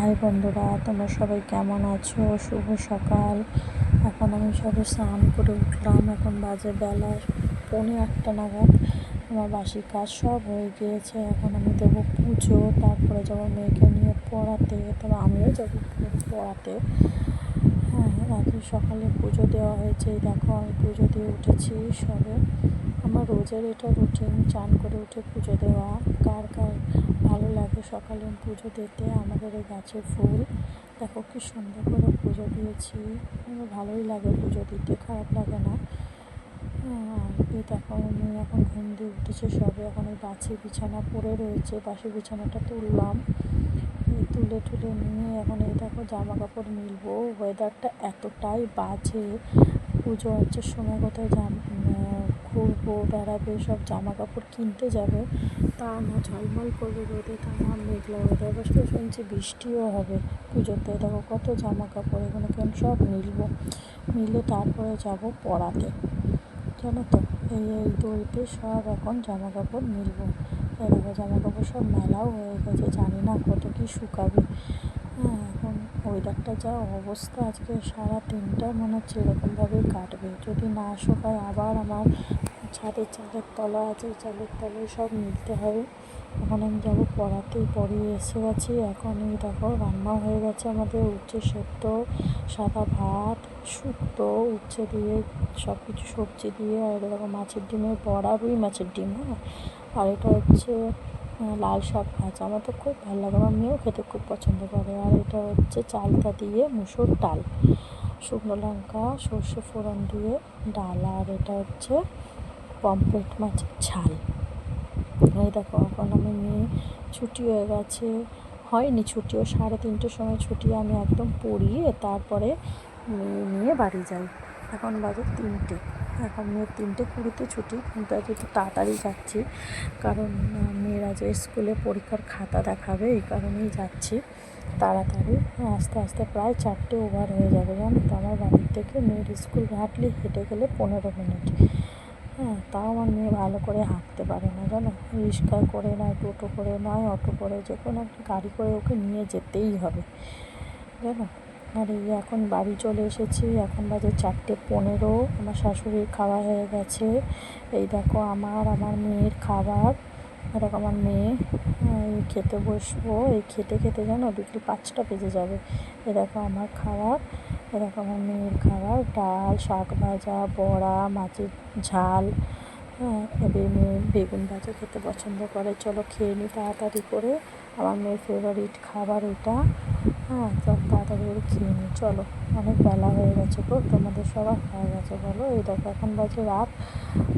High বন্ধুরা, তোমরা সবাই কেমন আছো? শুভ সকাল। এখন আমি সবে স্নান করে উঠলাম। এখন বাজে বেলা 8:45 নাগাদ। আমার বাসি কাজ সব হয়ে গিয়েছে। এখন আমি দেবো পুজো, তারপরে যাবো মেয়েকে নিয়ে পড়াতে, তবে আমিও যাবো পড়াতে। হ্যাঁ, আজকে সকালে পুজো দেওয়া হয়েছে। দেখো আমি পুজো দিয়ে উঠেছি সবে। আমার রোজের এটা রুটিন, চান করে উঠে পুজো দেওয়া। কার কার ভালো লাগে সকালে পুজো দিতে? আমাদের এই গাছের ফুল দেখো কি সুন্দর করে পুজো দিয়েছি। আমার ভালোই লাগে পুজো দিতে, খারাপ লাগে না। আর এই দেখো আমি এখন ঘুম দিয়ে উঠেছে সবে। এখন ওই বাসি বিছানা পড়ে রয়েছে, বাসি বিছানাটা তুললাম। তুলে নিয়ে এখন এই দেখো জামা কাপড় মিলবো। ওয়েদারটা এতটাই বাজে, পুজো হচ্ছে সময় কোথায় ঘুরবো, বেড়াবে, সব জামা কাপড় কিনতে যাবে, তা না ঝলমল করবে রোদে, তা না মেঘলা ওয়েদার। এবার তো শুনছি বৃষ্টিও হবে পুজোতে। দেখো কত জামা কাপড় এখানে কেন সব মিলে তারপরে যাব পড়াতে, জানো তো। এই দড়িতে সব এখন জামা কাপড় মিলবো। দেখো জামা কাপড় সব মেলাও হয়ে গেছে, জানি না কত কি শুকাবে। হ্যাঁ, এখন ওয়েদারটা যা অবস্থা, আজকে সারা দিনটা মনে হচ্ছে এরকমভাবেই কাটবে। যদি না শুকায় আবার আমার চালের তলা আছে, চালের তলায় সব মিলতে হবে। এখন আমি যাবো পড়াতেই, পড়িয়ে এসে গেছি। এখন এই দেখো রান্নাও হয়ে গেছে আমাদের, উচ্ছে সেদ্ধ, সাদা ভাত, শুক্তো, উচ্ছে দিয়ে সব কিছু সবজি দিয়ে, আর এরকম মাছের ডিমের বড়া, রুই মাছের ডিম। হ্যাঁ, আর এটা হচ্ছে লাল শাক ভাজা। আমার তো খুব ভালো লাগে, আমার মেয়েও খেতে খুব পছন্দ করে। আর এটা হচ্ছে চালতা দিয়ে মুসুর ডাল, শুকনো লঙ্কা সর্ষে ফোড়ন দিয়ে ডাল। আর এটা হচ্ছে পমফ্রেট মাছের ঝাল। এই দেখো এখন আমি মেয়ে ছুটি হয়ে গেছে, হয়নি ছুটিও, 3:30 সময় ছুটি। আমি একদম পড়িয়ে তারপরে নিয়ে বাড়ি যাই। এখন বাজে 3টে। এখন মেয়ের 3:20 ছুটি, কিন্তু আজ একটু তাড়াতাড়ি যাচ্ছি, কারণ মেয়ের আজ স্কুলে পরীক্ষার খাতা দেখাবে, এই কারণেই যাচ্ছি তাড়াতাড়ি। আস্তে আস্তে প্রায় 4টে ওভার হয়ে যাবে, জানো তো। আমার বাড়ির থেকে মেয়ের স্কুল হাঁটলে হেঁটে গেলে 15 মিনিট। হ্যাঁ, তাও আমার মেয়ে ভালো করে হাঁটতে পারে না, জানো। রিক্সা করে নয়, টোটো করে নয়, অটো করে, যে কোনো একটা গাড়ি করে ওকে নিয়ে যেতেই হবে, জানো। আর এই এখন বাড়ি চলে এসেছি। এখন বাজে 4:15। আমার শাশুড়ির খাওয়া হয়ে গেছে। এই দেখো আমার মেয়ের খাবার। এরকম আমার মেয়ে এই খেতে বসবো। এই খেতে জানো বিকেল 5টা বেজে যাবে। এ দেখো আমার খাবার, এরকম আমার মেয়ের খাবার, ডাল, শাক ভাজা, বড়া, মাছের ঝাল। হ্যাঁ, এবার মেয়ে বেগুন ভাজা খেতে পছন্দ করে। চলো খেয়ে নিই তাড়াতাড়ি করে, আমার মেয়ের ফেভারিট খাবার এটা। হ্যাঁ, চল তাড়াতাড়ি করে খেয়ে নিই, চলো। অনেক বেলা হয়ে গেছে গো, তোমাদের সবার খাওয়া গেছে বলো? এই দেখো এখন বাজে রাত,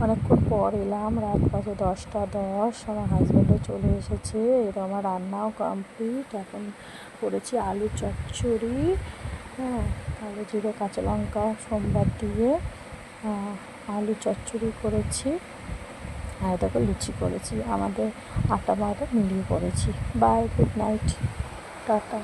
অনেকক্ষণ পর এলাম, রাত বাজে 10টা 10। আমার হাজব্যান্ডও চলে এসেছে। এর আমার রান্নাও কমপ্লিট। এখন করেছি আলু চচ্চড়ি। হ্যাঁ, আলু জিরে কাঁচা লঙ্কা সোমবার দিয়ে আলু চচ্চড়ি করেছি। আর দেখো লুচি করেছি, আমাদের আটা মাটা মিলিয়ে করেছি। Bye, good night, tata.